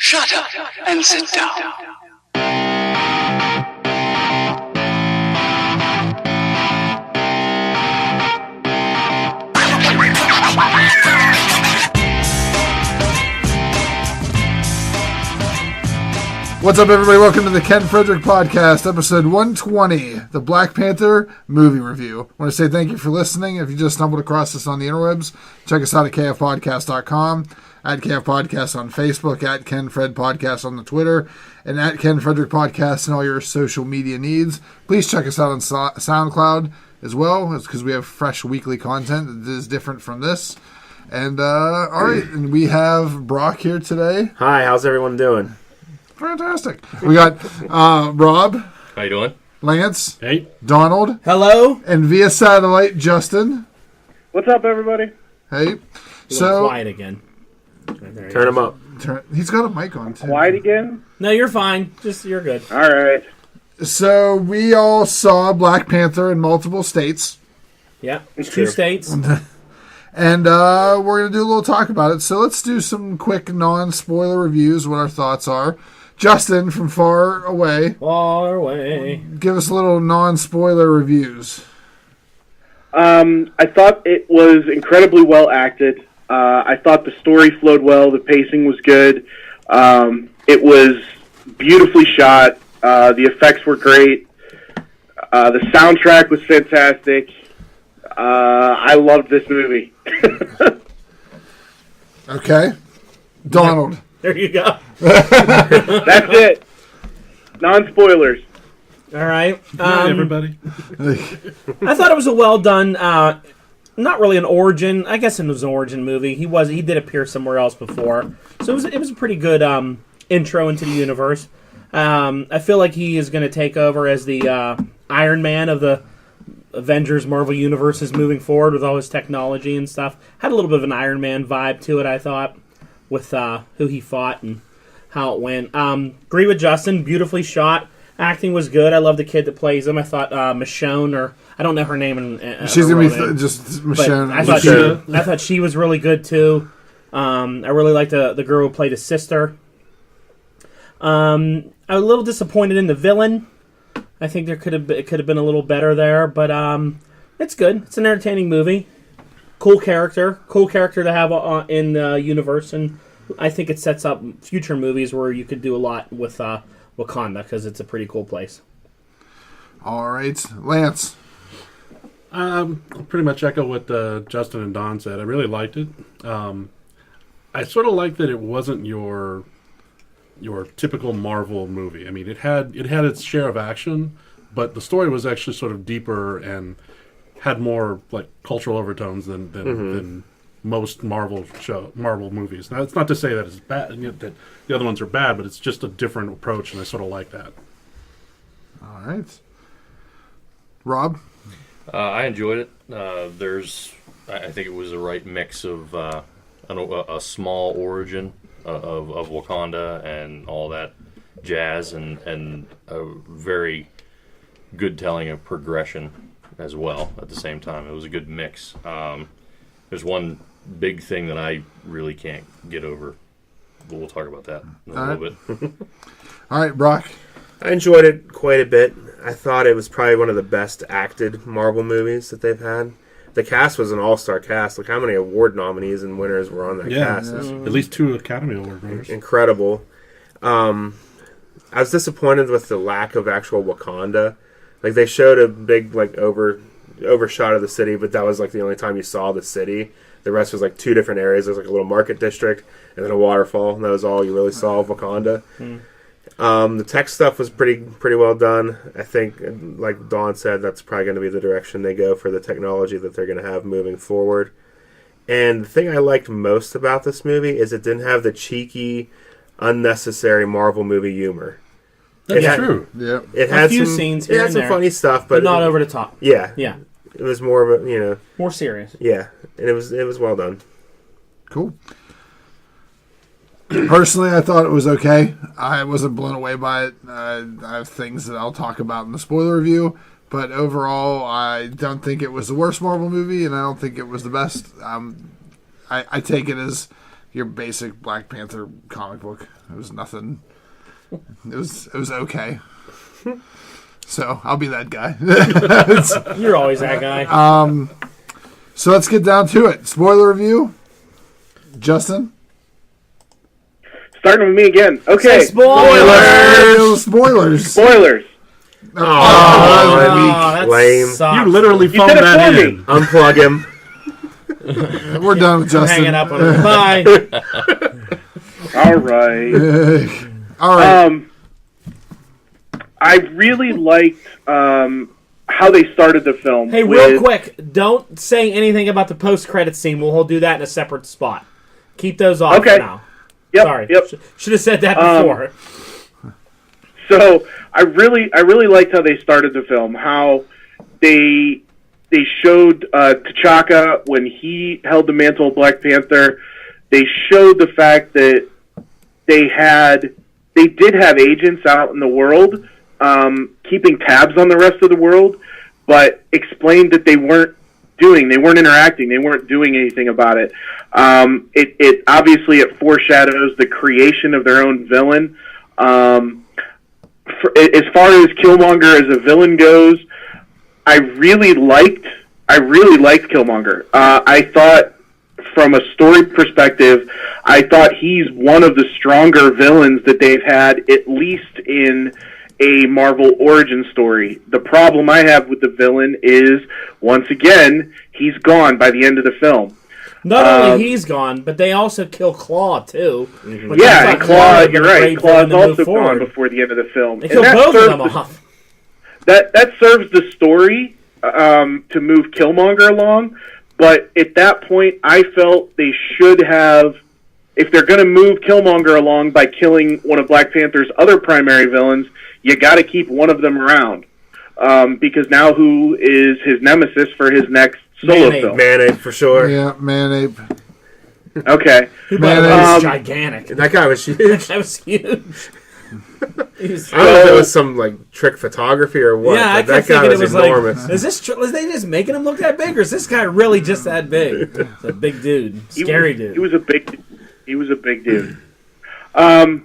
Shut up and sit down. What's up, everybody? Welcome to the Ken Frederick Podcast, episode 120, the Black Panther movie review. I want to say thank you for listening. If you just stumbled across us on the interwebs, check us out at kfpodcast.com, at kfpodcast on Facebook, at Ken Fred Podcast on the Twitter, and at Ken Frederick Podcast and all your social media needs. Please check us out on SoundCloud as well, because we have fresh weekly content that is different from this. And, all right, and we have Brock here today. Hi, how's everyone doing? Fantastic. We got Rob. How you doing? Lance. Hey. Donald. Hello. And via satellite, Justin. What's up, everybody? Hey. So quiet again. Turn him up. He's got a mic on, too. Quiet again? No, you're fine. You're good. All right. So we all saw Black Panther in multiple states. Yeah, two states. And we're going to do a little talk about it. So let's do some quick non-spoiler reviews, what our thoughts are. Justin, from far away. Far away. Give us a little non-spoiler reviews. I thought it was incredibly well acted. I thought the story flowed well. The pacing was good. It was beautifully shot. The effects were great. The soundtrack was fantastic. I loved this movie. Okay. Donald. There you go. That's it. Non-spoilers. All right. Everybody. I thought it was a well done, not really an origin. I guess it was an origin movie. He did appear somewhere else before. So it was a pretty good intro into the universe. I feel like he is going to take over as the Iron Man of the Avengers Marvel Universe is moving forward with all his technology and stuff. Had a little bit of an Iron Man vibe to it, I thought, with who he fought and how it went. Agree with Justin. Beautifully shot. Acting was good. I love the kid that plays him. I thought Michonne, or I don't know her name. She's going to be just Michonne. I thought she was really good, too. I really liked the girl who played his sister. I'm a little disappointed in the villain. I think it could have been a little better there, but it's good. It's an entertaining movie. Cool character to have in the universe, and I think it sets up future movies where you could do a lot with Wakanda, because it's a pretty cool place. All right, Lance. Pretty much echo what Justin and Don said. I really liked it. I sort of liked that it wasn't your typical Marvel movie. I mean, it had its share of action, but the story was actually sort of deeper and had more like cultural overtones than most Marvel movies. Now, it's not to say that it's bad, that the other ones are bad, but it's just a different approach, and I sort of like that. All right, Rob. I enjoyed it. I think it was the right mix of a small origin of Wakanda and all that jazz, and a very good telling of progression as well at the same time. It was a good mix. There's one big thing that I really can't get over, but we'll talk about that in a little bit. All right, Brock. I enjoyed it quite a bit. I thought it was probably one of the best acted Marvel movies that they've had. The cast was an all-star cast. Look how many award nominees and winners were on that cast. Yeah. At least 2 Academy Award winners. Incredible. I was disappointed with the lack of actual Wakanda. Like, they showed a big, like, overshot of the city, but that was, like, the only time you saw the city. The rest was, like, 2 different areas. There was, like, a little market district and then a waterfall, and that was all you really saw of Wakanda. The tech stuff was pretty well done. I think, like Dawn said, that's probably going to be the direction they go for the technology that they're going to have moving forward. And the thing I liked most about this movie is it didn't have the cheeky, unnecessary Marvel movie humor. That's true. Yeah, It had a few some scenes. It had some funny stuff, but not over the top. Yeah, Yeah, it was more of a more serious. yeah, and it was well done. cool. Personally, I thought it was okay. I wasn't blown away by it. I have things that I'll talk about in the spoiler review, but overall, I don't think it was the worst Marvel movie, and I don't think it was the best. I take it as your basic Black Panther comic book. It was nothing. It was okay. So I'll be that guy. You're always that guy. So let's get down to it. Spoiler review. Justin. Starting with me again. Okay. Say spoilers. Spoilers. That's lame. Sucks. You literally phoned said it that for in. me. Unplug him. We're done with I'm Justin. hanging up on him. Bye. All right. All right. I really liked how they started the film. Hey, real quick, don't say anything about the post-credit scene. We'll do that in a separate spot. Keep those off Okay. for now. Yep, Sorry. Yep. Should have said that before. So I really liked how they started the film. How they showed T'Chaka when he held the mantle of Black Panther. They showed the fact that they did have agents out in the world, keeping tabs on the rest of the world, but explained that they weren't interacting, they weren't doing anything about it. It obviously it foreshadows the creation of their own villain. As far as Killmonger as a villain goes, I really liked Killmonger. I thought, from a story perspective, I thought he's one of the stronger villains that they've had, at least in a Marvel origin story. The problem I have with the villain is, once again, he's gone by the end of the film. Not only he's gone, but they also kill Claw, too. Mm-hmm. Yeah, and Claw, you're right. Claw's also gone before the end of the film. They kill both of them off. That serves the story to move Killmonger along, but at that point, I felt they should have, if they're going to move Killmonger along by killing one of Black Panther's other primary villains, you got to keep one of them around, because now who is his nemesis for his next solo film? Man-Ape, for sure. Yeah, Man-Ape. Okay. That was gigantic. That guy was huge. That was huge. I don't know if it was some like trick photography or what. Yeah, but that guy was enormous. Like, is they just making him look that big, or is this guy really just that big? It's a big dude, scary dude. He was a big dude. I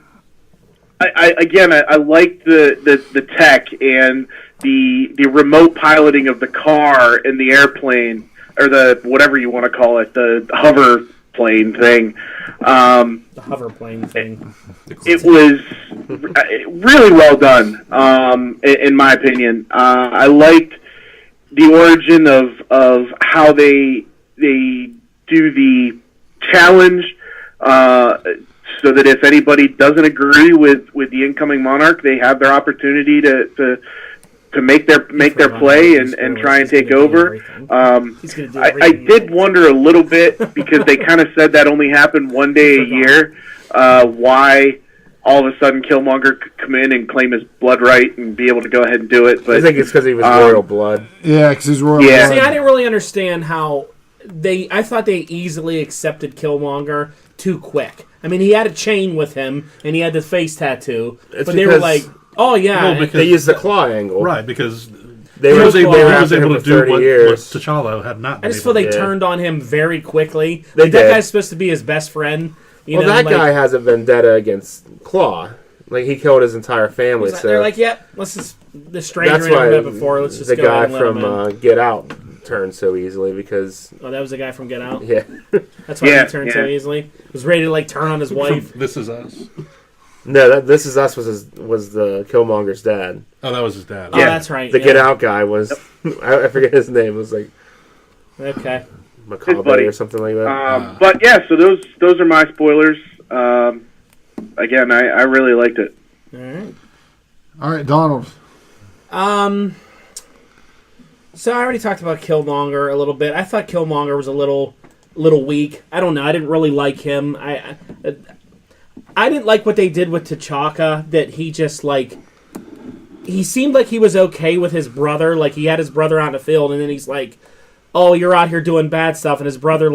liked the tech and the remote piloting of the car and the airplane, or the whatever you want to call it, the hover plane thing. The hover plane thing. It was really well done, in my opinion. I liked the origin of how they do the challenge, so that if anybody doesn't agree with the incoming monarch, they have their opportunity to make their play and try and take over. I did wonder a little bit, because they kind of said that only happened one day a year, why all of a sudden Killmonger could come in and claim his blood right and be able to go ahead and do it. But I think it's because he was royal blood. Yeah, because he's royal Yeah. blood. See, I didn't really understand how I thought they easily accepted Killmonger too quick. I mean, he had a chain with him, and he had the face tattoo, but they were like, oh, yeah. Well, because They used the claw angle. Right, because They he was able after him to for do 30 what years. T'Challa had not I been just feel able they to. turned on him very quickly. They Like, that did. guy's supposed to be his best friend. Well, that guy has a vendetta against Claw. Like, he killed his entire family. So they're like, yep, let's just, the stranger that's we never why met before, let's just the go guy ahead and let him from in. Get Out turned so easily, because Oh, that was the guy from Get Out? yeah. That's why Yeah, he turned so easily? Was ready to, like, turn on his wife? This Is Us. No, This Is Us was the Killmonger's dad. Oh, that was his dad. Oh, Yeah. that's right. The yeah. Get Out guy was I forget his name. It was like Okay. Macabre buddy. or something like that. but yeah, so those are my spoilers. Again, I really liked it. All right. All right, Donald. So I already talked about Killmonger a little bit. I thought Killmonger was a little weak. I don't know. I didn't really like him. I didn't like what they did with T'Chaka. That he just he seemed like he was okay with his brother. Like, he had his brother out in the field, and then he's like, "Oh, you're out here doing bad stuff," and his brother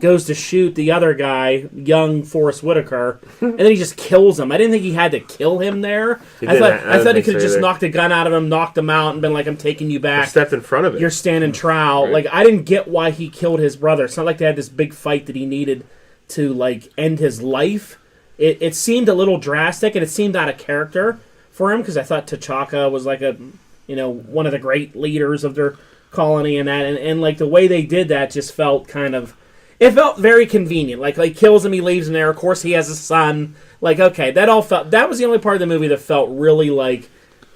goes to shoot the other guy, young Forrest Whitaker, and then he just kills him. I didn't think he had to kill him there. I thought he could have just knocked a gun out of him, knocked him out, and been like, "I'm taking you back." Stepped in front of it. You're standing trial. Right. Like, I didn't get why he killed his brother. It's not like they had this big fight that he needed to like end his life, it seemed a little drastic, and it seemed out of character for him, because I thought T'Chaka was like one of the great leaders of their colony and that, and like the way they did that just felt it felt very convenient. Like kills him, he leaves him there. Of course, he has a son. Like, okay, that was the only part of the movie that felt really like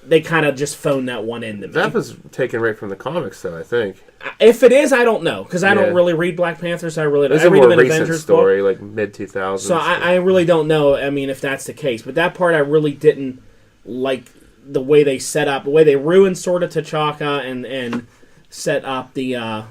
they kind of just phoned that one in to me. That was taken right from the comics, though, I think. If it is, I don't know, because I don't really read Black Panther, so I really don't. It's a more recent story, like mid-2000s. So I really don't know, I mean, if that's the case. But that part I really didn't like, the way they set up, the way they ruined sort of T'Chaka and set up the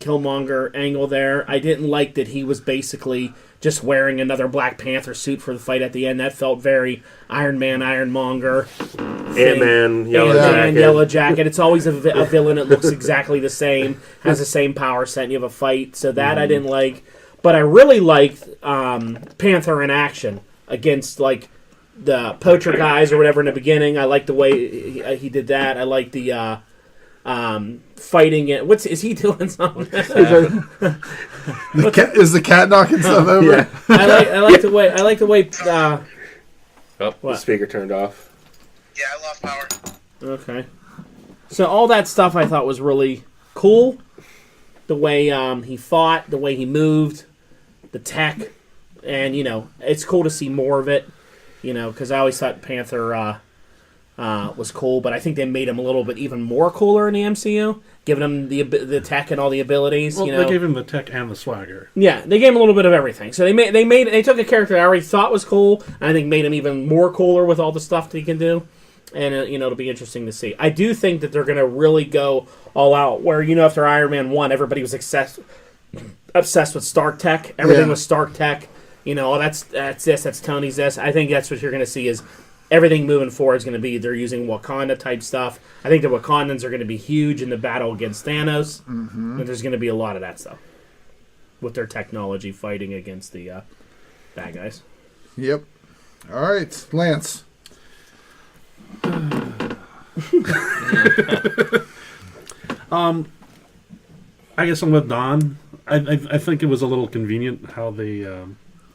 Killmonger angle there. I didn't like that he was basically just wearing another Black Panther suit for the fight at the end. That felt very Iron Man, Ironmonger. Ant-Man, Yellow Jacket. It's always a villain that looks exactly the same, has the same power set, and you have a fight. So that I didn't like. But I really liked Panther in action against like the poacher guys or whatever in the beginning. I liked the way he did that. I liked the fighting it. Is he doing something? Is the cat knocking stuff over? Yeah. I like the way. The speaker turned off. Yeah, I lost power. Okay. So all that stuff I thought was really cool. The way he fought, the way he moved, the tech, and it's cool to see more of it. Because I always thought Panther was cool, but I think they made him a little bit even more cooler in the MCU, giving him the tech and all the abilities. Well, they gave him the tech and the swagger. Yeah, they gave him a little bit of everything. So they took a character I already thought was cool, and I think made him even more cooler with all the stuff that he can do. And it'll be interesting to see. I do think that they're going to really go all out. Where after Iron Man 1, everybody was obsessed with Stark tech. Everything was Stark tech. That's this, that's Tony's this. I think that's what you're going to see is everything moving forward is going to be they're using Wakanda type stuff. I think the Wakandans are going to be huge in the battle against Thanos. Mm-hmm. And there's going to be a lot of that stuff with their technology fighting against the bad guys. Yep. All right, Lance. I guess I'm with Don. I think it was a little convenient how they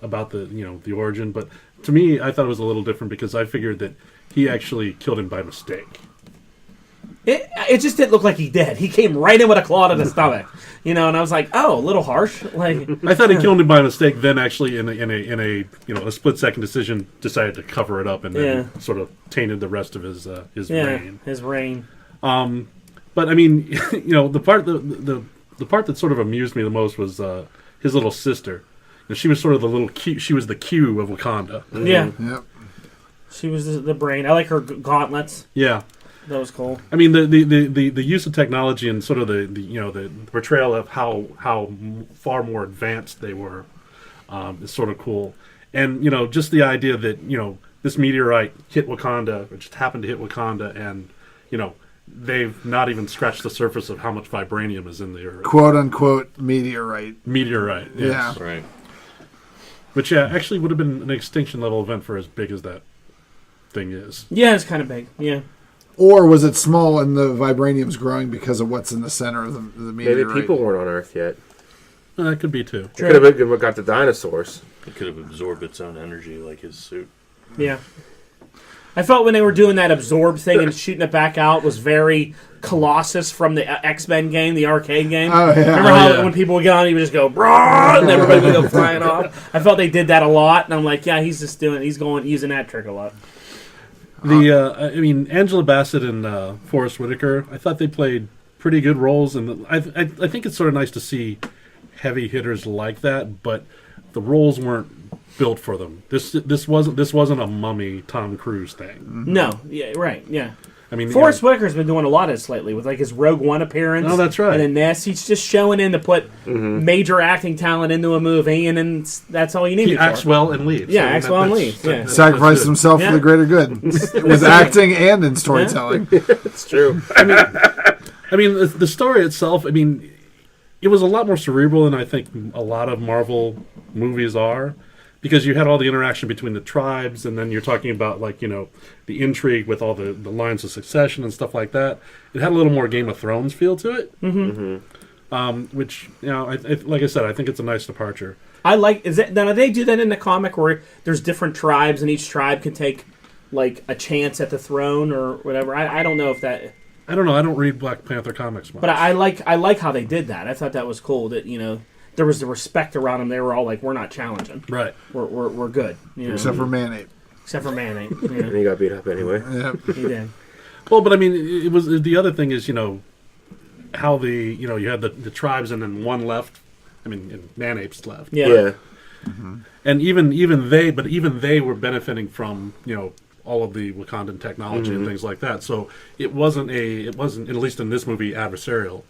about the the origin, but to me I thought it was a little different because I figured that he actually killed him by mistake. It just didn't look like he did. He came right in with a claw to the stomach, and I was like, oh, a little harsh. Like I thought he killed him by mistake. Then actually in a a split second decision decided to cover it up and then sort of tainted the rest of his brain. His brain. But I mean, the part that sort of amused me the most was his little sister. And she was sort of the little Q. She was the Q of Wakanda. Mm-hmm. Yeah. Yep. She was the brain. I like her gauntlets. Yeah. That was cool. I mean, the use of technology and sort of the portrayal of how far more advanced they were is sort of cool. And just the idea that this meteorite hit Wakanda, it just happened to hit Wakanda, and they've not even scratched the surface of how much vibranium is in the earth. Quote unquote meteorite. Meteorite. Yes. Yeah. Right. Which actually would have been an extinction level event for as big as that thing is. Yeah, it's kind of big. Yeah. Or was it small and the vibranium's growing because of what's in the center of the meteorite? Maybe people weren't on Earth yet. That could be too. It could have been what got the dinosaurs. It could have absorbed its own energy like his suit. Yeah. I felt when they were doing that absorb thing and shooting it back out was very Colossus from the X-Men game, the arcade game. Oh, yeah. Remember how when people would get on, he would just go, brah, and everybody would go flying off? I felt they did that a lot, and I'm like, yeah, he's using that trick a lot. Angela Bassett and Forrest Whitaker, I thought they played pretty good roles, and I think it's sort of nice to see heavy hitters like that, but the roles weren't built for them. This wasn't a Mummy Tom Cruise thing. No, yeah, right, yeah. I mean, Forrest Whitaker's been doing a lot of this lately with like his Rogue One appearance. Oh, that's right. And then this, he's just showing in to put major acting talent into a movie, and then that's all you need. He acts well and leaves. Yeah, acts well and leaves. Yeah, sacrificed himself for the greater good with acting and in storytelling. It's true. I mean, the story itself. I mean, it was a lot more cerebral than I think a lot of Marvel movies are. Because you had all the interaction between the tribes, and then you're talking about the intrigue with all the lines of succession and stuff like that. It had a little more Game of Thrones feel to it, which like I said, I think it's a nice departure. I like. Is it? Now, do they do that in the comic where there's different tribes and each tribe can take like a chance at the throne or whatever? I don't know if that. I don't know. I don't read Black Panther comics much. But I like how they did that. I thought that was cool. That there was the respect around them. They were all like, "We're not challenging. Right. We're good." Except for Manape. Except for Manape. And he got beat up anyway. Yep. He did. Well, but I mean, it was the other thing is how you had the tribes and then one left. I mean, and Manape's left. Yeah. And even they were benefiting from all of the Wakandan technology and things like that. So it wasn't at least in this movie adversarial.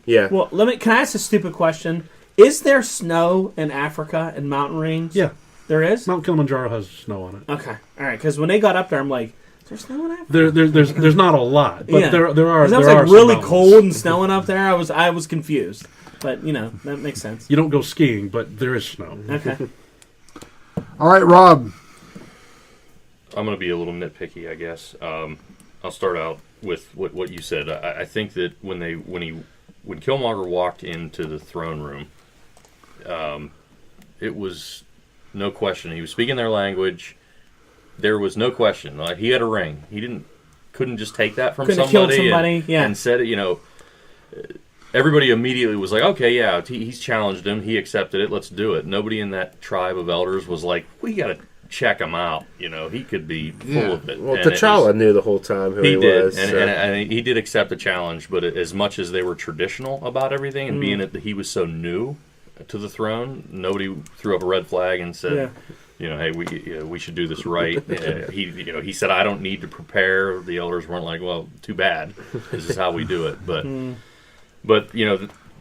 Yeah. Well, can I ask a stupid question? Is there snow in Africa and mountain range? Yeah, there is. Mount Kilimanjaro has snow on it. Okay, all right. Because when they got up there, I'm like, "Is there snow in Africa?" There's not a lot, but there are. It was like really cold and snowing up there. I was confused, but that makes sense. You don't go skiing, but there is snow. Okay. All right, Rob. I'm going to be a little nitpicky, I guess. I'll start out with what you said. I think that when Killmonger walked into the throne room, it was no question. He was speaking their language. There was no question. Like, he had a ring. He couldn't just take that from couldn't somebody, have killed somebody and said it. Everybody immediately was like, okay, yeah, he's challenged him. He accepted it. Let's do it. Nobody in that tribe of elders was like, we got to check him out. He could be full of it. Well, And T'Challa knew the whole time who he did, was. and he did accept the challenge. But as much as they were traditional about everything, and being that he was so new to the throne, nobody threw up a red flag and said, hey, we should do this right. He said, I don't need to prepare. The elders weren't like, well, too bad. This is how we do it. But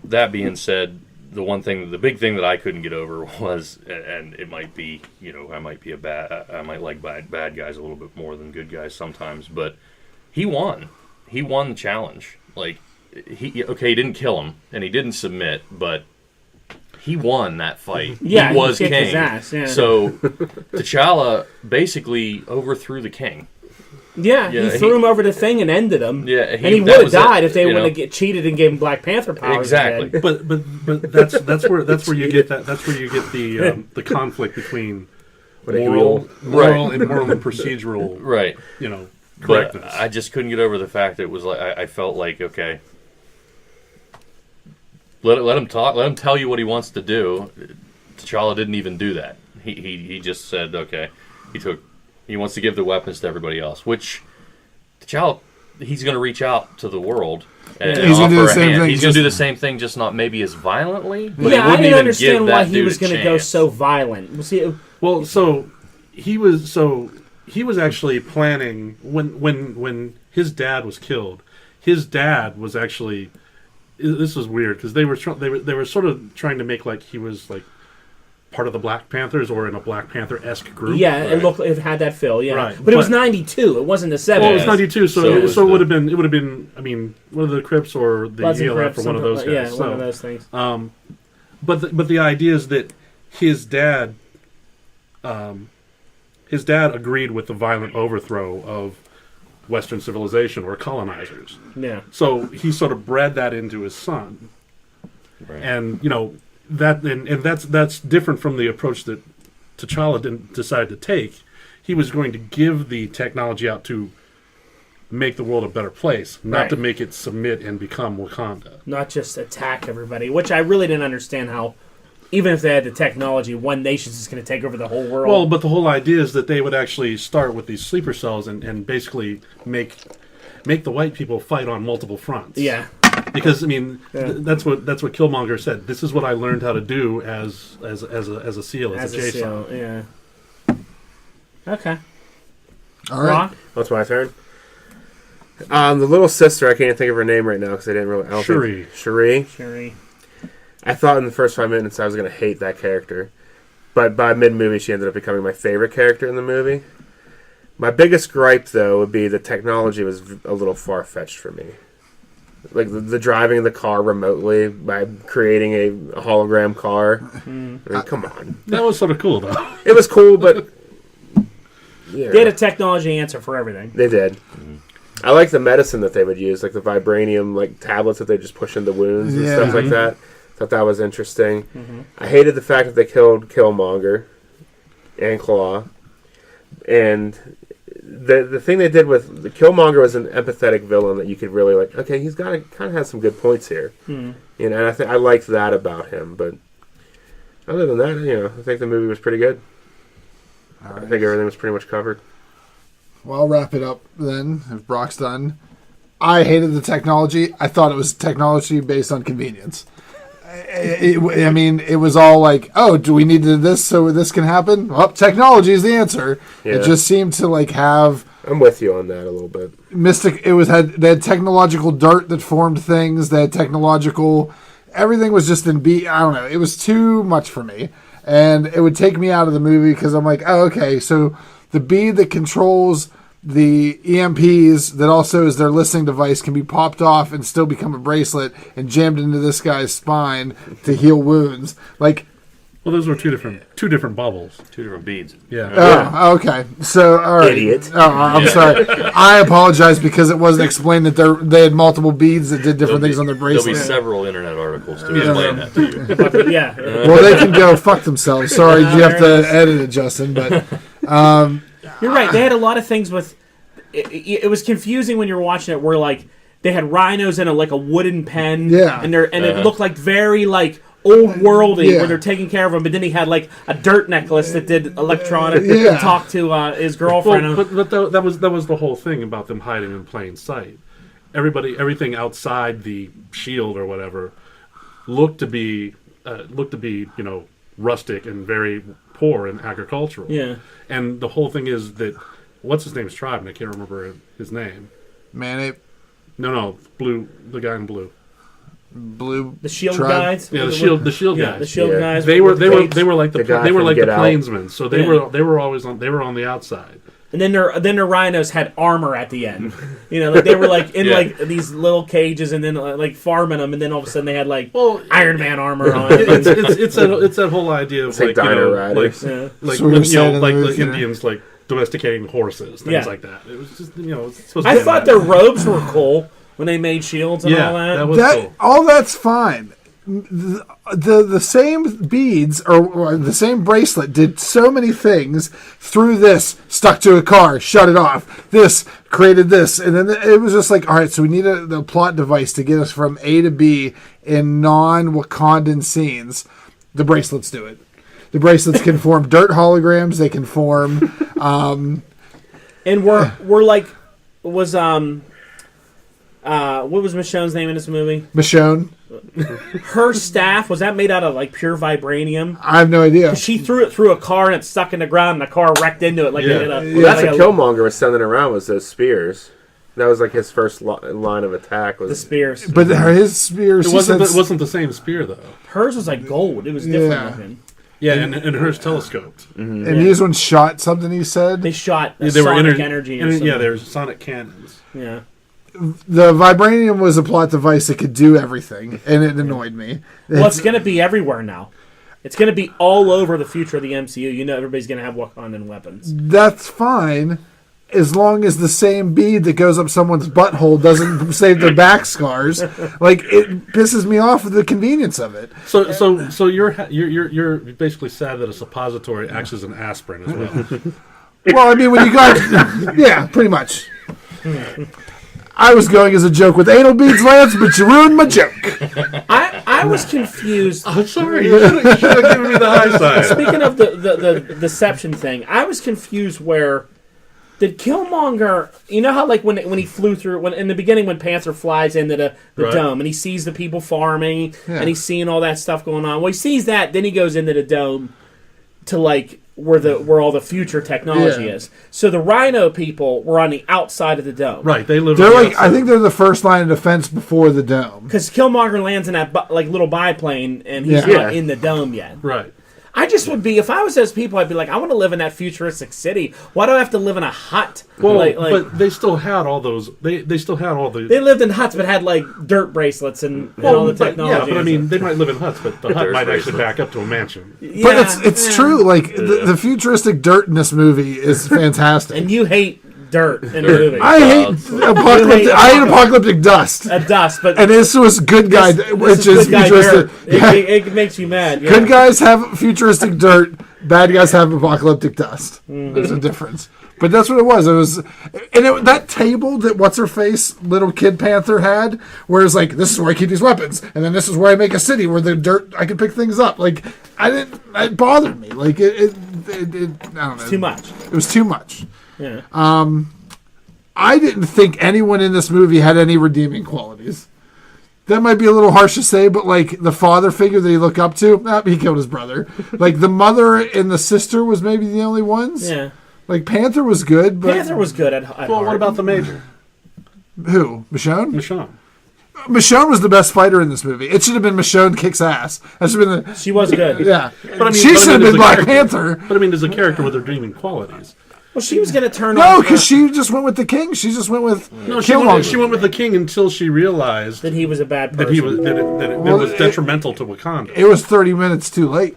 that being said, the big thing that I couldn't get over was, and it might be, I might like bad guys a little bit more than good guys sometimes, but he won. He won the challenge. Like, he didn't kill him and he didn't submit, but he won that fight. Yeah, he was kicked king. his ass, yeah. So T'Challa basically overthrew the king. Yeah, he threw him over the thing and ended him. Yeah, and he would have died if they wouldn't have cheated and gave him Black Panther powers. Exactly. But that's where you get that. That's where you get the conflict between moral and procedural. Right. Correctness. But I just couldn't get over the fact that it was like I felt like, okay, let him talk. Let him tell you what he wants to do. T'Challa didn't even do that. He just said, okay, he wants to give the weapons to everybody else, which T'Challa, he's going to reach out to the world and he's going to do the same thing. He's going to do the same thing, just not maybe as violently. But I didn't understand why he was going to go so violent. Well, so he was actually planning when his dad was killed. His dad was actually. This was weird because they were sort of trying to make like he was like part of the Black Panthers or in a Black Panther-esque group. Yeah, it had that feel. Yeah, right. But it was 92. It wasn't the 70s. Well, it was 92, so it would have been. It would have been. I mean, one of the Crips or the ELF or one of those guys. Yeah, one of those things. But the idea is that his dad agreed with the violent overthrow of Western civilization or colonizers. Yeah. So he sort of bred that into his son, Right. and that's different from the approach that T'Challa didn't decide to take. He was going to give the technology out to make the world a better place, not to make it submit and become Wakanda. Not just attack everybody, which I really didn't understand how. Even if they had the technology, one nation's just going to take over the whole world. Well, but the whole idea is that they would actually start with these sleeper cells and basically make the white people fight on multiple fronts. Yeah. Because I mean, that's what Killmonger said. This is what I learned how to do as a SEAL, as a JSON. SEAL, yeah. Okay. All right. That's my turn. The little sister, I can't think of her name right now because I didn't really. Shuri. I thought in the first 5 minutes I was going to hate that character, but by mid-movie she ended up becoming my favorite character in the movie. My biggest gripe, though, would be the technology was a little far-fetched for me. Like the driving the car remotely by creating a hologram car. I mean, come on. That was sort of cool, though. It was cool, but yeah. They had a technology answer for everything. They did. Mm-hmm. I like the medicine that they would use, like the vibranium tablets that they just push into wounds and stuff like that. Thought that was interesting. Mm-hmm. I hated the fact that they killed Killmonger and Claw. And the thing they did with the Killmonger was an empathetic villain that you could really like. Okay, he's got kind of has some good points here. Mm. And I liked that about him. But other than that, I think the movie was pretty good. All right. I think everything was pretty much covered. Well, I'll wrap it up then, if Brock's done. I hated the technology. I thought it was technology based on convenience. It was all like, oh, do we need this so this can happen? Well, technology is the answer. Yeah. It just seemed to have... I'm with you on that a little bit. Mystic. They had technological dirt that formed things. They had technological... Everything was just in I don't know. It was too much for me. And it would take me out of the movie because I'm like, oh, okay, so the bead that controls the EMPs that also is their listening device can be popped off and still become a bracelet and jammed into this guy's spine to heal wounds. Like, well, those were two different bubbles, 2 different beads. Yeah. Oh, okay. So, all right. Idiot. Oh, I'm sorry. I apologize because it wasn't explained that they had multiple beads that did different things on their bracelet. There'll be several internet articles to explain that to you. Yeah. Well, they can go fuck themselves. Sorry, you have to edit it, Justin, but. You're right. They had a lot of things with. It was confusing when you were watching it. Where they had rhinos in a wooden pen. Yeah. And it looked very old worldy where they're taking care of him. But then he had a dirt necklace that did electronic and talk to his girlfriend. Well, but that was the whole thing about them hiding in plain sight. Everything outside the shield or whatever looked to be rustic and very poor and agricultural. Yeah. And the whole thing is that what's his name's tribe, and I can't remember his name. Manape. No, blue. The guy in blue. Blue. The shield tribe? guys. Yeah, the shield guys. The shield guys. They were like the plainsmen. So they Yeah. were always on the outside. And then their rhinos had armor at the end. They were in these little cages and then farming them, and then all of a sudden they had Iron Man armor on. It's that whole idea of the Indians domesticating horses, things like that. It was just I thought their robes were cool when they made shields and all that. That was cool. All that's fine. The same beads or the same bracelet did so many things through this, stuck to a car, shut it off, this created this, and then it was just all right, so we need the plot device to get us from A to B in non-Wakandan scenes. The bracelets do it. The bracelets can form dirt holograms, they can form and we're what was Michonne's name in this movie? Michonne. Her staff, was that made out of pure vibranium? I have no idea. She threw it through a car and it stuck in the ground and the car wrecked into it. That's what Killmonger was sending around, was those spears. That was his first line of attack. Was the spears. But his spears... It wasn't the same spear, though. Hers was gold. It was different looking. Yeah, and hers telescoped. Mm-hmm. And these ones shot something, he said? They shot sonic energy. Yeah, they were sonic cannons. Yeah. The vibranium was a plot device that could do everything, and it annoyed me. Well, it's going to be everywhere now. It's going to be all over the future of the MCU. Everybody's going to have Wakandan weapons. That's fine, as long as the same bead that goes up someone's butthole doesn't save their back scars. It pisses me off with the convenience of it. So you're basically sad that a suppository acts as an aspirin as well. Well, I mean, when you got... yeah, pretty much. I was going as a joke with anal beads, Lance, but you ruined my joke. I was confused. I'm sorry. You should have given me the high side. Speaking of the deception thing, I was confused where... Did Killmonger... You know how, when he flew through... in the beginning, when Panther flies into the dome, and he sees the people farming, and he's seeing all that stuff going on. Well, he sees that, then he goes into the dome to, where all the future technology is. So the Rhino people were on the outside of the dome. Right, they live. They're I think they're the first line of defense before the dome. Because Killmonger lands in that little biplane, and he's not in the dome yet. Right. I just would be, if I was those people, I'd be I want to live in that futuristic city. Why do I have to live in a hut? Well, but they still had all those. They still had all the. They lived in huts, but had dirt bracelets and all the technology. Yeah, but I mean, they might live in huts, but the hut might actually back up to a mansion. Yeah, but it's true. The futuristic dirt in this movie is fantastic. And you hate dirt in the movie. I hate apocalyptic dust. A dust, but And this was good guy, which is good guy futuristic. dirt. Yeah. It makes you mad. Yeah. Good guys have futuristic dirt. Bad guys have apocalyptic dust. There's a difference. But that's what it was. It was, and that table that what's her face little kid Panther had, where it's like, this is where I keep these weapons, and then this is where I make a city where the dirt I can pick things up. Like it bothered me. Like it I don't know. It's too much. It was too much. Yeah. I didn't think anyone in this movie had any redeeming qualities. That might be a little harsh to say, but like the father figure that he looked up to, he killed his brother. Like the mother and the sister was maybe the only ones. Yeah. Like Panther was good, but Panther was good at Well, heart. what about the Major? who? Michonne? Michonne. Michonne was the best fighter in this movie. It should have been Michonne kicks ass. That should have been She was good. yeah. But She should have as been a Black character- Panther. But I mean, as a character with redeeming qualities. Well, she was going to turn No, on because she just went with the king. She just went with No, she went with the king until she realized that he was a bad person. that he was that it was detrimental to Wakanda. It was 30 minutes too late.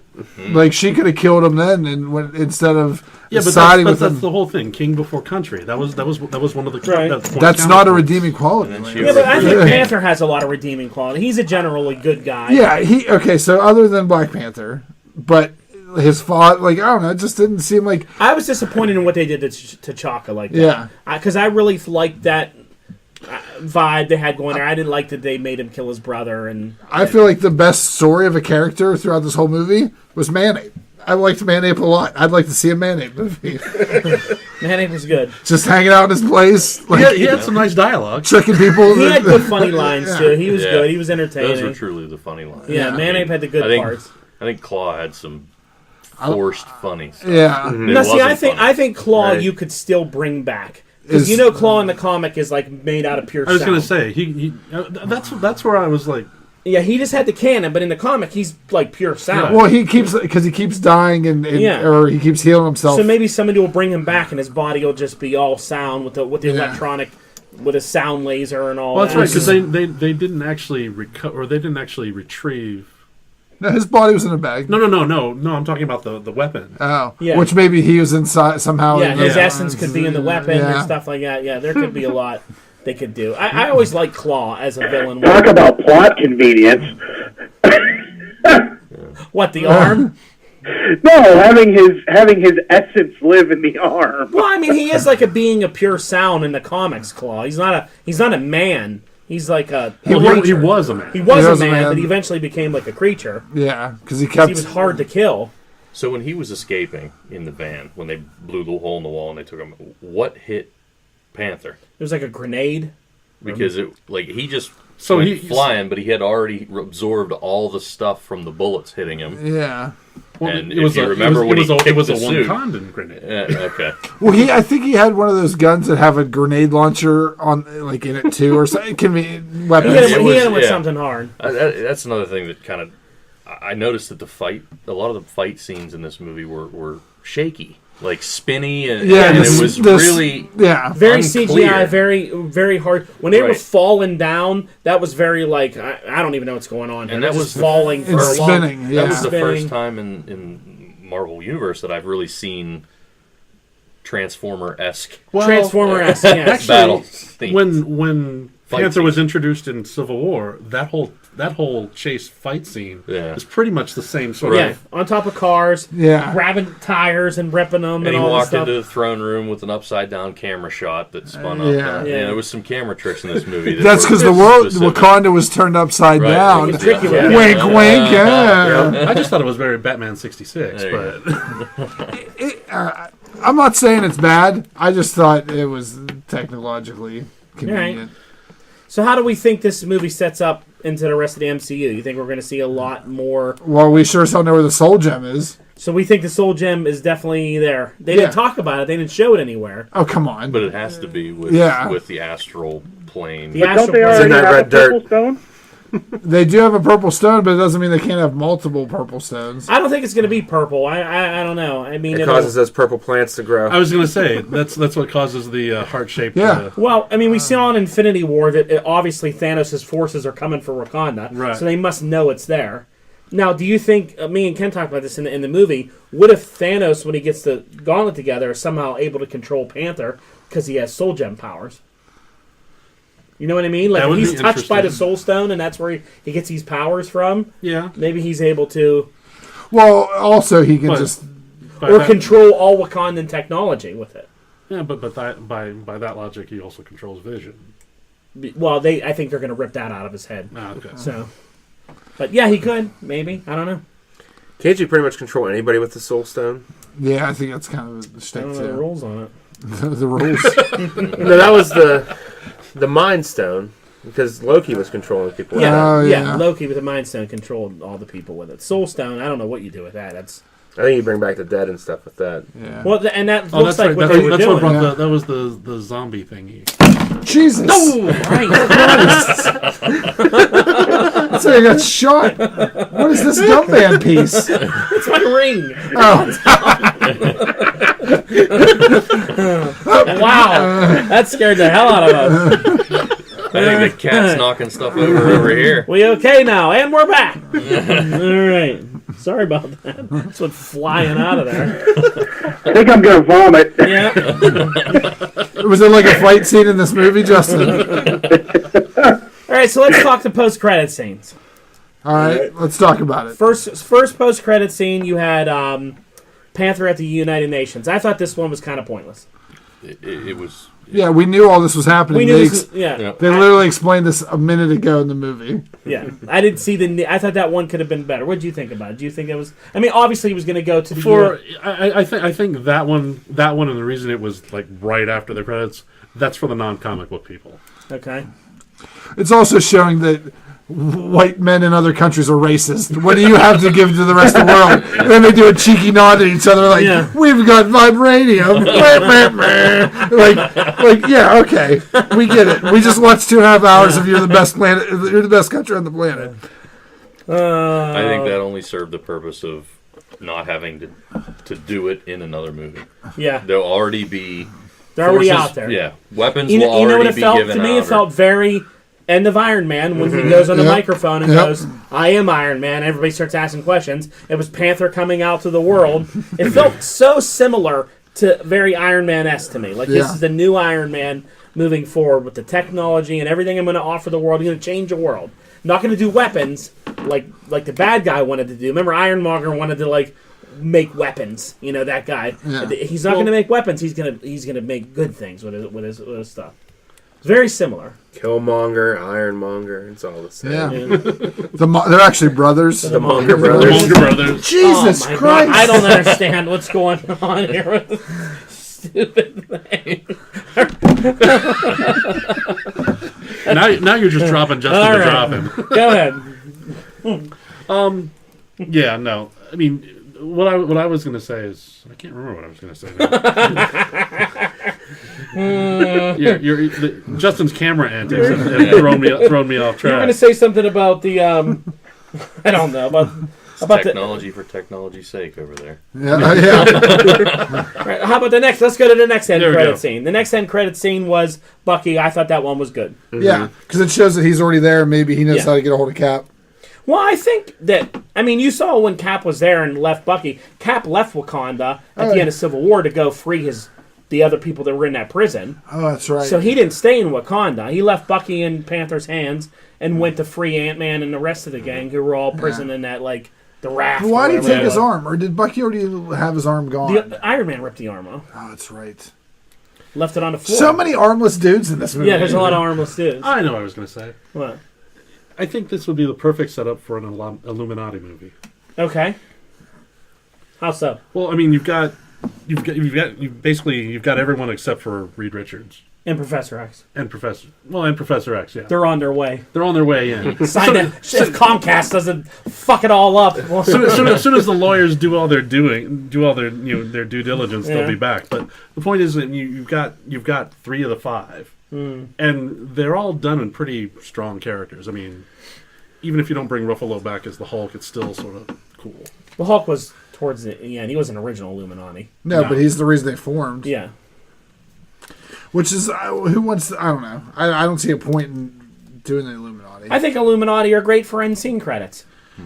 Like she could have killed him then, and instead of But siding with that's him. the whole thing. King before country. That was one of the. Right. That's not a redeeming quality. And then Lance. she Yeah, but I think Yeah. Panther has a lot of redeeming quality. He's a generally good guy. Yeah, okay. So other than Black Panther, but his father, like I don't know, it just didn't seem like. I was disappointed in what they did to T'Chaka like that. Yeah. Because I really liked that vibe they had going there. I didn't like that they made him kill his brother. And I feel like the best story of a character throughout this whole movie was Manape. I liked Manape a lot. I'd like to see a Manape movie. Manape was good. Just hanging out in his place, like He had some nice dialogue. tricking people. He had good funny lines, Yeah. too. He was Yeah. good. He was entertaining. Those were truly the funny lines. Yeah, Manape had the good parts. I think Claw had some forced funny stuff. Yeah. It No, see, wasn't funny. I think Claw Right. you could still bring back. Because Claw in the comic is like made out of pure I was sound. going to say that's where I was like. Yeah, he just had the cannon, but in the comic he's like pure sound. Well, he keeps dying and Yeah. or he keeps healing himself. So maybe somebody will bring him back, and his body will just be all sound with the electronic, with a sound laser and all. Well, that's that. right because they didn't actually recover or they didn't actually retrieve. No, his body was in a bag. No. I'm talking about the weapon. Oh, Yeah. which maybe he was inside somehow. Yeah, in his the- essence could be in the weapon Yeah. and stuff like that. Yeah, there could be a lot they could do. I always liked Claw as a villain. Talk about plot convenience. What, the arm? No, having his essence live in the arm. Well, I mean, he is like a being of pure sound in the comics. Claw. He's not a man. He's like a He creature. was a man. He was was a a man, man. but he eventually became like a creature. Yeah, because he 'Cause kept. he was hard to kill. So when he was escaping in the van, when they blew the hole in the wall and they took him, what hit Panther? It was like a grenade. Because he just So went he's- flying, but he had already absorbed all the stuff from the bullets hitting him. Yeah. Well, And if you remember when he it kicked was a the suit- Wakandan grenade. Okay. Well, I think he had one of those guns that have a grenade launcher on, like in it too, or something. Convenient He weapons. hit It him, was- he hit him with yeah. something hard. That's another thing that kind of I noticed that a lot of the fight scenes in this movie were shaky, like spinny, and this- it was this- really Yeah. Very unclear. CGI, very hard. When they were Right. falling down, that was very like I don't even know what's going on here. And They're that just was falling for It's a long. spinning. Yeah. That was the Spinning. first time in Marvel Universe that I've really seen Transformer-esque Transformer-esque, yes. Actually, battle themes. when Fight Panther was scenes. introduced in Civil War, that whole chase fight scene Yeah. is pretty much the same sort Yeah, of. on top of cars, Yeah. grabbing tires and ripping them, And and he all this walked stuff. into the throne room with an upside-down camera shot that spun up. Yeah. Yeah. There was some camera tricks in this movie. that That's were because the world, specific. Wakanda was turned upside Right. down. It was tricky with Yeah. Wink, wink, yeah. I just thought it was very Batman 66, There you but I'm not saying it's bad. I just thought it was technologically convenient. So how do we think this movie sets up into the rest of the MCU? You think we're going to see a lot more? Well, we sure as hell know where the Soul Gem is. So we think the Soul Gem is definitely there. They Yeah. didn't talk about it. They didn't show it anywhere. Oh, come on. But it has to be with Yeah. with the astral plane. The Don't astral they plane- already that have a red dirt? purple stone? They do have a purple stone, but it doesn't mean they can't have multiple purple stones. I don't think it's going to be purple. I don't know. I mean, It it'll- causes those purple plants to grow. I was going to say that's what causes the heart-shaped. Yeah. Well, I mean, we saw in Infinity War that obviously Thanos' forces are coming for Wakanda, Right. so they must know it's there. Now, do you think, me and Ken talked about this in the movie, what if Thanos, when he gets the gauntlet together, is somehow able to control Panther because he has soul gem powers? You know what I mean? Like, if he's touched by the Soul Stone and that's where he gets these powers from, maybe he's able to... Well, also he can control all Wakandan technology with it. Yeah, but by that logic, he also controls vision. Well, I think they're going to rip that out of his head. Oh, okay. So, but yeah, he could. Maybe. I don't know. Can't you pretty much control anybody with the Soul Stone? Yeah, I think that's kind of a shtick, I don't know too. the rules on it. The rules. No, that was the Mind Stone, because Loki was controlling people. with Oh, that. yeah. Loki with the Mind Stone controlled all the people with it. Soul Stone, I don't know what you do with that. That's I think you bring back the dead and stuff with that. Yeah. well, and that Oh, looks that's like right. what That's, they were that's doing. what brought Yeah. that was the zombie thingy. Jesus! Oh, right. That's how you got shot. What is this gum band piece? It's my ring. Oh, Wow, that scared the hell out of us. I think the cat's knocking stuff over here. We okay now, and we're back. All right. Sorry about that. That's what's flying out of there. I think I'm gonna vomit. Yeah. was there like a fight scene in this movie, Justin? All right, so let's talk the post-credit scenes. All right, let's talk about it. First post-credit scene, you had Panther at the United Nations. I thought this one was kind of pointless. It was. Yeah, we knew all this was happening. We knew this was, yeah. Yeah. They literally explained this a minute ago in the movie. Yeah, I didn't see I thought that one could have been better. What did you think about it? Do you think it was? I mean, obviously, he was going to go to the. I think that one, and the reason it was like right after the credits, that's for the non-comic book people. Okay. It's also showing that white men in other countries are racist. What do you have to give to the rest of the world? And then they do a cheeky nod at each other like, we've got vibranium. like, yeah, okay. We get it. We just watched 2.5 hours of you're the best planet, you're the best country on the planet. I think that only served the purpose of not having to do it in another movie. Yeah. They'll already be... They're already out there. Yeah. Weapons You will know what already it be felt? given To me, out. it felt very... End of Iron Man when he goes on the Yep. microphone and goes, I am Iron Man. Everybody starts asking questions. It was Panther coming out to the world. It felt so similar to very Iron Man-esque to me. Like, this Yeah. is the new Iron Man moving forward with the technology and everything I'm going to offer the world. I'm going to change the world. I'm not going to do weapons like the bad guy wanted to do. Remember, Ironmonger wanted to, like, make weapons. You know, that guy. Yeah. He's not going to make weapons. He's going to make good things with his stuff. It's very similar. Killmonger, Ironmonger, it's all the same. Yeah. They're actually brothers. The Monger brothers. Monger Brothers. Jesus Oh my Christ. God, I don't understand what's going on here with this stupid thing. Now you're just dropping Justin All to right. drop him. Go ahead. Yeah, no. I mean, what I was going to say is I can't remember what I was going to say now. Justin's camera antics have thrown me off You were going track. to say something about the I don't know about Technology for technology's sake over there. Yeah. All right, how about the next? Let's go to the next end There we credit go. scene. The next end credit scene was Bucky. I thought that one was good. Yeah, because it shows that he's already there. Maybe he knows Yeah. how to get a hold of Cap. Well, I think that you saw when Cap was there and left Bucky. Cap left Wakanda at the end of Civil War to go free the other people that were in that prison. Oh, that's right. So he didn't stay in Wakanda. He left Bucky in Panther's hands and went to free Ant-Man and the rest of the gang who were all imprisoned in that, like, the raft. Why did he whatever take it his was. arm? Or did Bucky already have his arm gone? The Iron Man ripped the arm off. Oh, that's right. Left it on the floor. So many armless dudes in this movie. Yeah, there's a lot of armless dudes. I know what I was going to say. What? I think this would be the perfect setup for an Illuminati movie. Okay. How so? Well, I mean, you've got everyone except for Reed Richards And Professor X. and Professor X. Yeah, They're on their way. they're on their way in. Sign it. If Comcast doesn't fuck it all up. As soon as the lawyers do all their due diligence, they'll be back. But the point is that you've got 3 of the 5, and they're all done in pretty strong characters. I mean, even if you don't bring Ruffalo back as the Hulk, it's still sort of cool. Well, Hulk was towards the end. He was an original Illuminati. No, No. but he's the reason they formed. Yeah. Which is, who wants to, I don't know. I don't see a point in doing the Illuminati. I think Illuminati are great for end scene credits.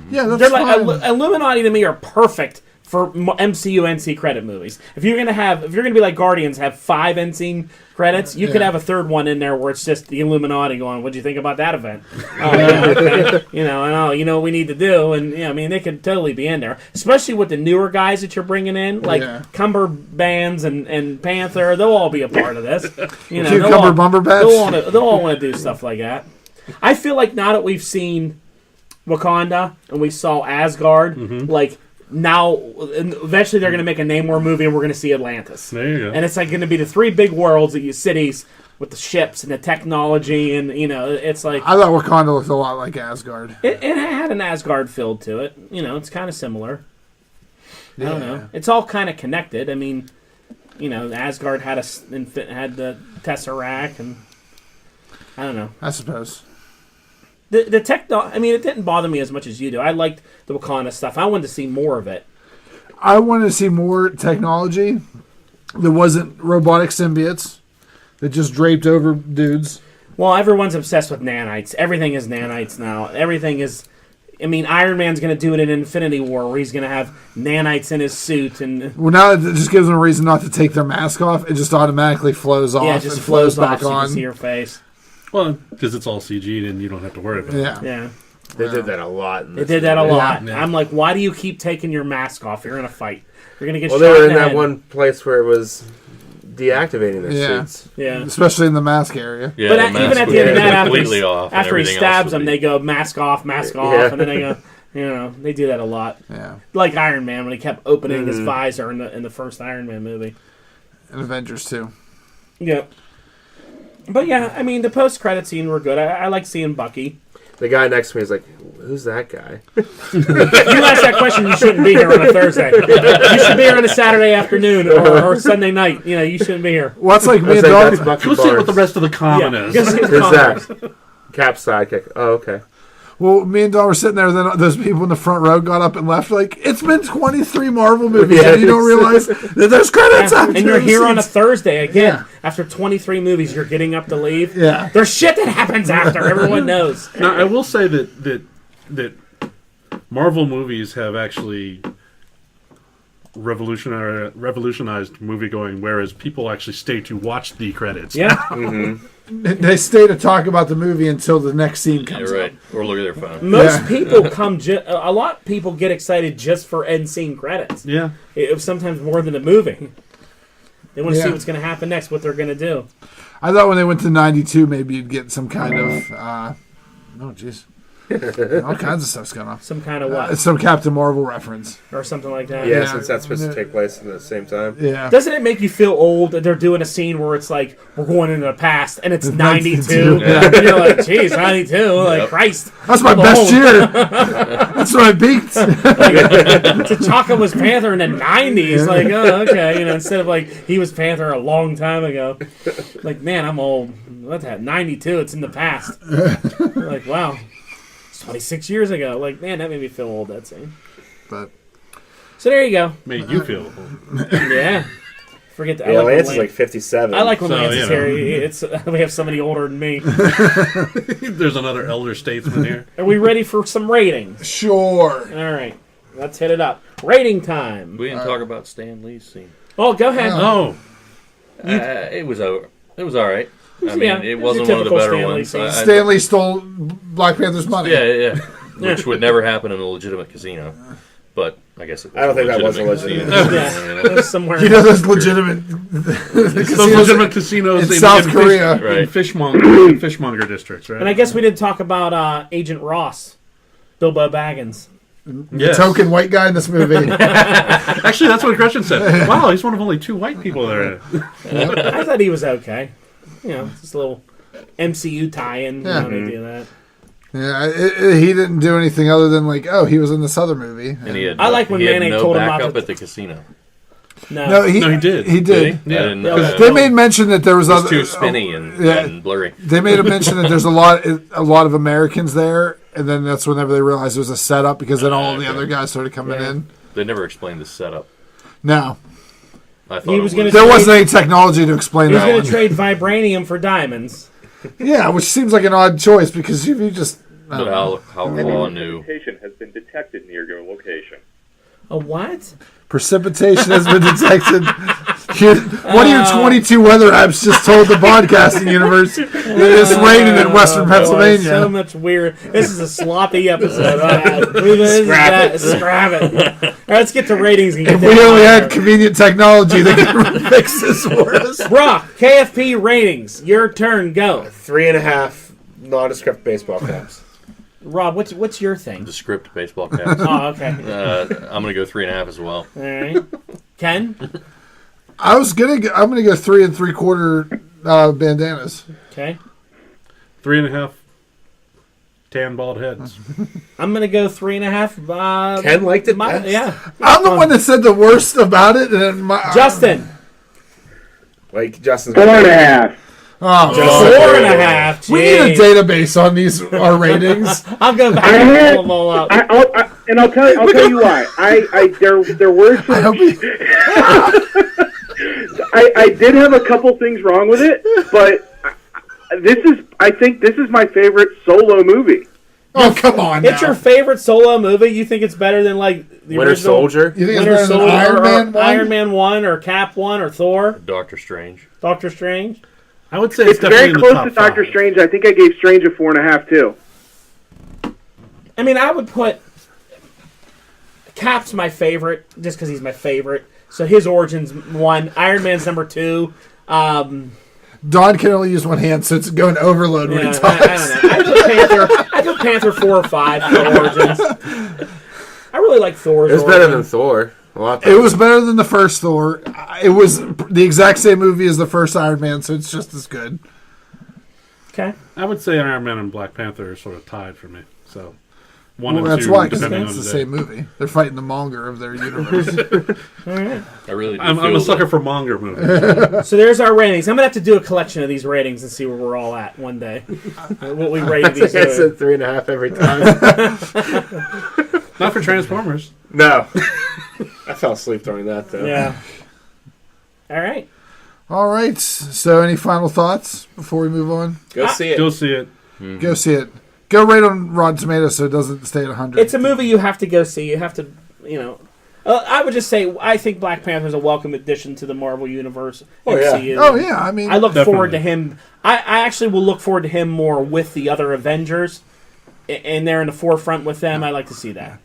Yeah, that's They're fine. like Illuminati to me are perfect for MCU NC credit movies. If you're gonna be like Guardians, have 5 NC credits, you could have a third one in there where it's just the Illuminati going, "What'd you think about that event?" Okay. You know what we need to do, and I mean they could totally be in there, especially with the newer guys that you're bringing in, like Cumberbands and Panther. They'll all be a part of this. Bumberbatch. They'll all want to do stuff like that. I feel like now that we've seen Wakanda and we saw Asgard, like. Now, eventually, they're going to make a Namor movie, and we're going to see Atlantis. There you go. And it's like going to be the 3 big worlds, the cities with the ships and the technology, and it's like I thought Wakanda looked a lot like Asgard. it had an Asgard feel to it. It's kind of similar. I don't know. It's all kind of connected. I mean, Asgard had the Tesseract, and I don't know. I suppose. The I mean, it didn't bother me as much as you do. I liked the Wakanda stuff. I wanted to see more of it. I wanted to see more technology. There wasn't robotic symbiotes that just draped over dudes. Well, everyone's obsessed with nanites. Everything is nanites now. Everything is... I mean, Iron Man's going to do it in Infinity War, where he's going to have nanites in his suit. Well, now it just gives them a reason not to take their mask off. It just automatically flows off. Yeah, it just and flows back off so you on. can see your face. Well, because it's all CG'd and you don't have to worry about it. Yeah. They did that a lot. They did that a lot. Yeah. I'm like, why do you keep taking your mask off? You're in a fight. You're going to get Well, shot they were in in the that head. one place where it was deactivating their Yeah. suits. Yeah. Especially in the mask area. Yeah, But the even mask at the would end of be that, completely off, and after he everything else stabs would them, be- they go mask off, and then they go, they do that a lot. Yeah. Like Iron Man when he kept opening his visor in the first Iron Man movie. And Avengers too. Yeah. But yeah, I mean, the post-credit scene were good. I like seeing Bucky. The guy next to me is like, "Who's that guy?" You ask that question, you shouldn't be here on a Thursday. You should be here on a Saturday afternoon or Sunday night. You shouldn't be here. Well, that's like me and That's Dog. that's Bucky Go see what the Barnes. rest of the common is. Just Who's that? Cap sidekick. Oh, okay. Well, me and Dawn were sitting there, then those people in the front row got up and left. Like, it's been 23 Marvel movies, and you don't realize that there's credits after And you're the here on a scenes. Thursday again. Yeah. After 23 movies, you're getting up to leave. Yeah. There's shit that happens after. Everyone knows. Now, I will say that Marvel movies have actually revolutionized movie going, whereas people actually stay to watch the credits. Yeah. They stay to talk about the movie until the next scene comes You're up. right. Or look at their phone. Most people come. A lot of people get excited just for end scene credits. Yeah. Sometimes more than the movie. They want to see Yeah. what's going to happen next. What they're going to do. I thought when they went to 92, maybe you'd get some kind of... oh, jeez. All kinds of stuff's going on. Some kind of what Some Captain Marvel reference. or something like that. Yeah, Yeah. since that's supposed to take place at the same time. Yeah. Doesn't it make you feel old that they're doing a scene where it's like we're going into the past and it's 92? 92. And you're like, geez, 92. Like Christ. That's my I'm best old. year. That's what I beat. T'Chaka was Panther in the 90s. Like, oh, okay. Instead of like he was Panther a long time ago. Like, man, I'm old. What's that? 92. It's in the past. Like, wow. 26 years ago. Like, man, that made me feel old, that scene. But So there you go. Made you feel old. Yeah. Forget that. Yeah, I like Lance when is like 57. I like when So, Lance you is know. here. It's we have somebody older than me. There's another elder statesman here. Are we ready for some ratings? sure. All right. Let's hit it up. Rating time. We didn't talk about Stan Lee's scene. Oh, go ahead. Oh, It was all right. I mean, Yeah, it was wasn't your one of the typical better Stan Lee ones. scene. Stanley stole Black Panther's money. Yeah. Which would never happen in a legitimate casino. But I guess it was I don't think that was a legitimate legitimate Yeah. It was somewhere. You know those legitimate those legitimate casinos in South Korea. Right. fishmonger districts, right? And I guess we didn't talk about Agent Ross, Bilbo Baggins. Yes. token white guy in this movie. Actually, that's what Gretchen said. Wow, he's one of only 2 white people there. I thought he was okay. Just a little MCU tie-in. Yeah. They do that. Yeah, he didn't do anything other than like, oh, he was in this other movie. And he had I like when he had Mayonnaise no told him not backup to- at the casino. No, he did. He Did did. he? I didn't know Yeah. that. They made mention that there was It was other. too spinny and, yeah. and blurry. They made a mention that there's a lot of Americans there, and then that's whenever they realized it was a setup because then all the Okay. other guys started coming Yeah. in. They never explained the setup. No, I thought He it was gonna- there wasn't any technology to explain He was that going one. to trade vibranium for diamonds. Yeah, which seems like an odd choice because if you just But how Claw knew. Precipitation has been detected near your location. A what? Precipitation has been detected. One of your 22 weather apps just told the broadcasting universe that it's raining in Western Pennsylvania. So much weird. This is a sloppy episode. Scrap it. All right, let's get to ratings. And get If we only had convenient technology that could fix this for us. Brock, KFP ratings. Your turn. Go. 3.5 nondescript baseball caps. Rob, what's your thing? The script baseball caps. Oh, okay. I'm going to go 3.5 as well. All right. Ken? I'm gonna go 3 3/4 bandanas. Okay. 3.5 tan bald heads. I'm going to go 3.5. Ken liked it best? Yeah. I'm the one that said the worst about it. And Justin. Like Justin's 4.5. Oh, 4.5. we need a database on our ratings. I'll go back and pull them all up. I'll tell you why. There were some. I did have a couple things wrong with it, but I think this is my favorite solo movie. Oh, come on! It's now. your favorite solo movie? You think it's better than like the Winter original Soldier? You think it's Winter better than Soldier Iron or Man 1? Iron Man 1 or Cap 1 or Thor? Doctor Strange. Doctor Strange? I would say It's definitely very in the close top to Doctor 5. Strange. I think I gave Strange a 4.5 too. I mean, I would put Cap's my favorite just because he's my favorite. So his origin's 1. Iron Man's number 2. Don can only use one hand, so it's going overload when he talks. I don't know. I put Panther 4 or 5 for origins. I really like Thor's. It was better than Thor. A lot better. It was better than the first Thor. It was the exact same movie as the first Iron Man, so it's just as good. Okay. I would say Iron Man and Black Panther are sort of tied for me. So 1 and That's 2, why, because depending it's on the the same day. movie. They're fighting the monger of their universe. I really do I'm feel a sucker that- for manga movies. So there's our ratings. I'm going to have to do a collection of these ratings and see where we're all at one day. What we rated these. I said 3.5 every time. Not for Transformers. No. I fell asleep during that, though. Yeah. All right. All right. So, any final thoughts before we move on? Go see it. Go see it. Go see it. Go rate on Rotten Tomatoes so it doesn't stay at 100. It's a movie you have to go see. You have to, I would just say I think Black Panther is a welcome addition to the Marvel Universe. Oh, yeah. MCU. Oh, yeah. I mean, I look Definitely. forward to him. I actually will look forward to him more with the other Avengers, and they're in the forefront with them. I like to see that.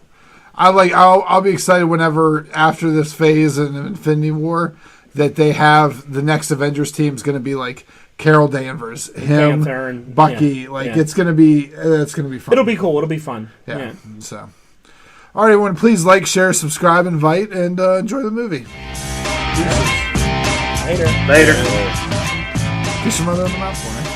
I'll be excited whenever after this phase in Infinity War that they have the next Avengers team is going to be like Carol Danvers, him, Panther and Bucky. It's going to be fun. It'll be cool. It'll be fun. Yeah. So, all right, everyone, please like, share, subscribe, invite, and enjoy the movie. Later. Later. Kiss your mother on the mouth for me.